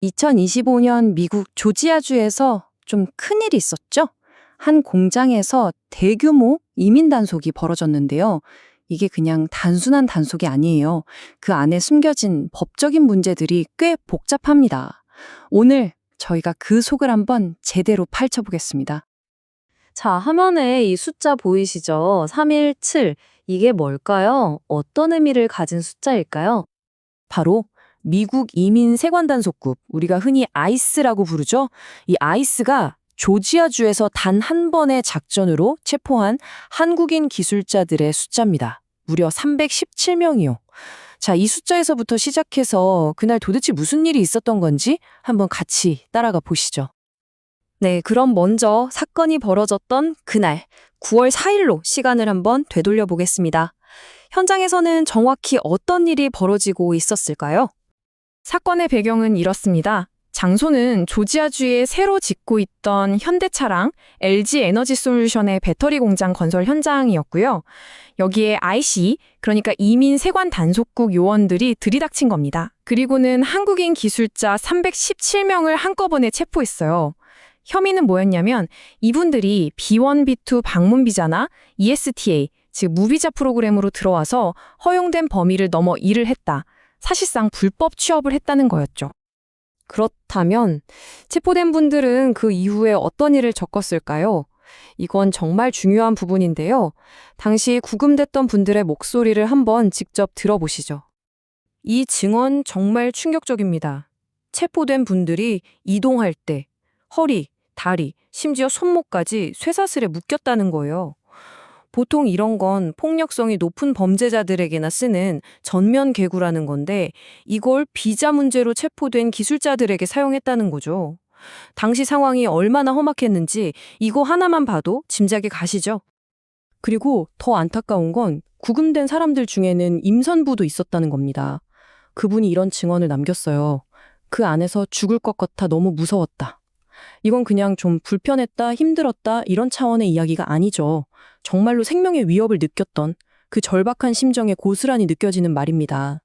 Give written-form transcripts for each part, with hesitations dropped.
2025년 미국 조지아주에서 좀 큰일이 있었죠? 한 공장에서 대규모 이민 단속이 벌어졌는데요. 이게 그냥 단순한 단속이 아니에요. 그 안에 숨겨진 법적인 문제들이 꽤 복잡합니다. 오늘 저희가 그 속을 한번 제대로 파헤쳐보겠습니다. 자, 화면에 이 숫자 보이시죠? 317. 이게 뭘까요? 어떤 의미를 가진 숫자일까요? 바로 미국 이민 세관단속국, 우리가 흔히 아이스라고 부르죠. 이 아이스가 조지아주에서 단 한 번의 작전으로 체포한 한국인 기술자들의 숫자입니다. 무려 317명이요. 자, 이 숫자에서부터 시작해서 그날 도대체 무슨 일이 있었던 건지 한번 같이 따라가 보시죠. 네, 그럼 먼저 사건이 벌어졌던 그날 9월 4일로 시간을 한번 되돌려 보겠습니다. 현장에서는 정확히 어떤 일이 벌어지고 있었을까요? 사건의 배경은 이렇습니다. 장소는 조지아주에 새로 짓고 있던 현대차랑 LG 에너지 솔루션의 배터리 공장 건설 현장이었고요. 여기에 IC, 그러니까 이민 세관 단속국 요원들이 들이닥친 겁니다. 그리고는 한국인 기술자 317명을 한꺼번에 체포했어요. 혐의는 뭐였냐면 이분들이 B1, B2 방문 비자나 ESTA, 즉 무비자 프로그램으로 들어와서 허용된 범위를 넘어 일을 했다. 사실상 불법 취업을 했다는 거였죠. 그렇다면 체포된 분들은 그 이후에 어떤 일을 겪었을까요? 이건 정말 중요한 부분인데요. 당시 구금됐던 분들의 목소리를 한번 직접 들어보시죠. 이 증언 정말 충격적입니다. 체포된 분들이 이동할 때 허리, 다리, 심지어 손목까지 쇠사슬에 묶였다는 거예요. 보통 이런 건 폭력성이 높은 범죄자들에게나 쓰는 전면 개구라는 건데 이걸 비자 문제로 체포된 기술자들에게 사용했다는 거죠. 당시 상황이 얼마나 험악했는지 이거 하나만 봐도 짐작이 가시죠? 그리고 더 안타까운 건 구금된 사람들 중에는 임산부도 있었다는 겁니다. 그분이 이런 증언을 남겼어요. 그 안에서 죽을 것 같아 너무 무서웠다. 이건 그냥 좀 불편했다, 힘들었다 이런 차원의 이야기가 아니죠. 정말로 생명의 위협을 느꼈던 그 절박한 심정에 고스란히 느껴지는 말입니다.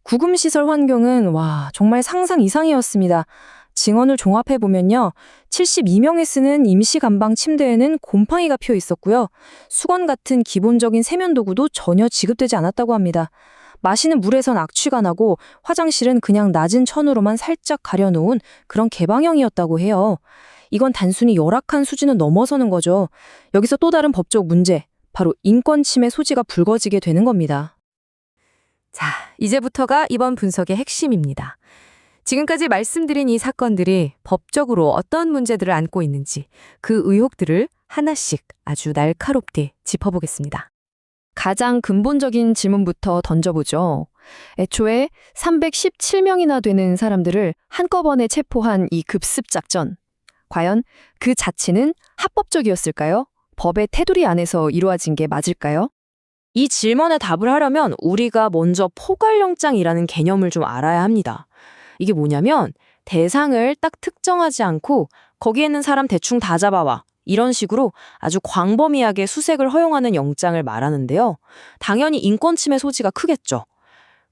구금시설 환경은 정말 상상 이상이었습니다. 증언을 종합해보면요. 72명이 쓰는 임시감방 침대에는 곰팡이가 피어 있었고요. 수건 같은 기본적인 세면도구도 전혀 지급되지 않았다고 합니다. 마시는 물에선 악취가 나고 화장실은 그냥 낮은 천으로만 살짝 가려놓은 그런 개방형이었다고 해요. 이건 단순히 열악한 수준은 넘어서는 거죠. 여기서 또 다른 법적 문제, 바로 인권 침해 소지가 불거지게 되는 겁니다. 자, 이제부터가 이번 분석의 핵심입니다. 지금까지 말씀드린 이 사건들이 법적으로 어떤 문제들을 안고 있는지 그 의혹들을 하나씩 아주 날카롭게 짚어보겠습니다. 가장 근본적인 질문부터 던져보죠. 애초에 317명이나 되는 사람들을 한꺼번에 체포한 이 급습작전. 과연 그 자체는 합법적이었을까요? 법의 테두리 안에서 이루어진 게 맞을까요? 이 질문에 답을 하려면 우리가 먼저 포괄영장이라는 개념을 좀 알아야 합니다. 이게 뭐냐면 대상을 딱 특정하지 않고 거기에 있는 사람 대충 다 잡아와. 이런 식으로 아주 광범위하게 수색을 허용하는 영장을 말하는데요. 당연히 인권침해 소지가 크겠죠.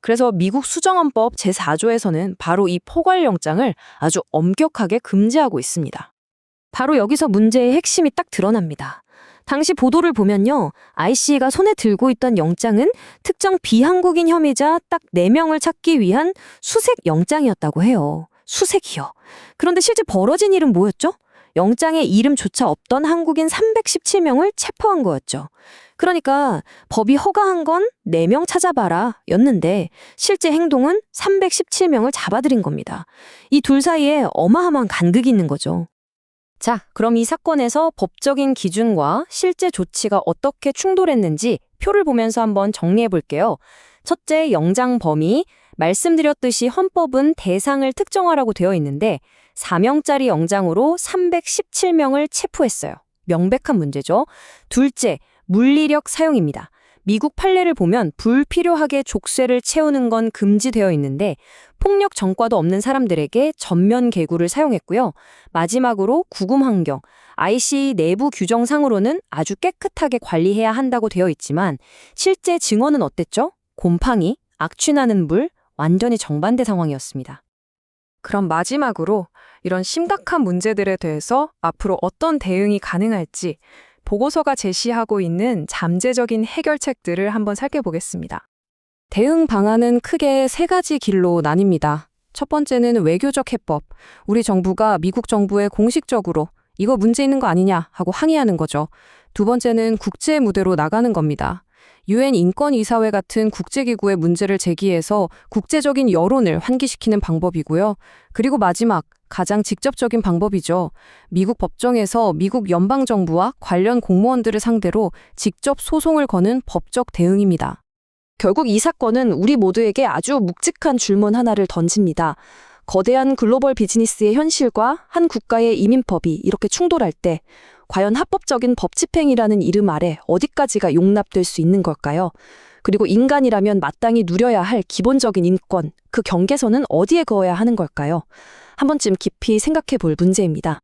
그래서 미국 수정헌법 제4조에서는 바로 이 포괄영장을 아주 엄격하게 금지하고 있습니다. 바로 여기서 문제의 핵심이 딱 드러납니다. 당시 보도를 보면요. IC가 손에 들고 있던 영장은 특정 비한국인 혐의자 딱 4명을 찾기 위한 수색 영장이었다고 해요. 수색이요. 그런데 실제 벌어진 일은 뭐였죠? 영장에 이름조차 없던 한국인 317명을 체포한 거였죠. 그러니까 법이 허가한 건 4명 찾아봐라 였는데 실제 행동은 317명을 잡아들인 겁니다. 이 둘 사이에 어마어마한 간극이 있는 거죠. 자, 그럼 이 사건에서 법적인 기준과 실제 조치가 어떻게 충돌했는지 표를 보면서 한번 정리해 볼게요. 첫째, 영장 범위. 말씀드렸듯이 헌법은 대상을 특정하라고 되어 있는데 4명짜리 영장으로 317명을 체포했어요. 명백한 문제죠. 둘째, 물리력 사용입니다. 미국 판례를 보면 불필요하게 족쇄를 채우는 건 금지되어 있는데 폭력 전과도 없는 사람들에게 전면 개구를 사용했고요. 마지막으로 구금 환경. IC 내부 규정상으로는 아주 깨끗하게 관리해야 한다고 되어 있지만 실제 증언은 어땠죠? 곰팡이, 악취나는 물, 완전히 정반대 상황이었습니다. 그럼 마지막으로 이런 심각한 문제들에 대해서 앞으로 어떤 대응이 가능할지 보고서가 제시하고 있는 잠재적인 해결책들을 한번 살펴보겠습니다. 대응 방안은 크게 세 가지 길로 나뉩니다. 첫 번째는 외교적 해법. 우리 정부가 미국 정부에 공식적으로 이거 문제 있는 거 아니냐 하고 항의하는 거죠. 두 번째는 국제 무대로 나가는 겁니다. 유엔 인권이사회 같은 국제기구의 문제를 제기해서 국제적인 여론을 환기시키는 방법이고요. 그리고 마지막, 가장 직접적인 방법이죠. 미국 법정에서 미국 연방정부와 관련 공무원들을 상대로 직접 소송을 거는 법적 대응입니다. 결국 이 사건은 우리 모두에게 아주 묵직한 질문 하나를 던집니다. 거대한 글로벌 비즈니스의 현실과 한 국가의 이민법이 이렇게 충돌할 때 과연 합법적인 법 집행이라는 이름 아래 어디까지가 용납될 수 있는 걸까요? 그리고 인간이라면 마땅히 누려야 할 기본적인 인권, 그 경계선은 어디에 그어야 하는 걸까요? 한 번쯤 깊이 생각해 볼 문제입니다.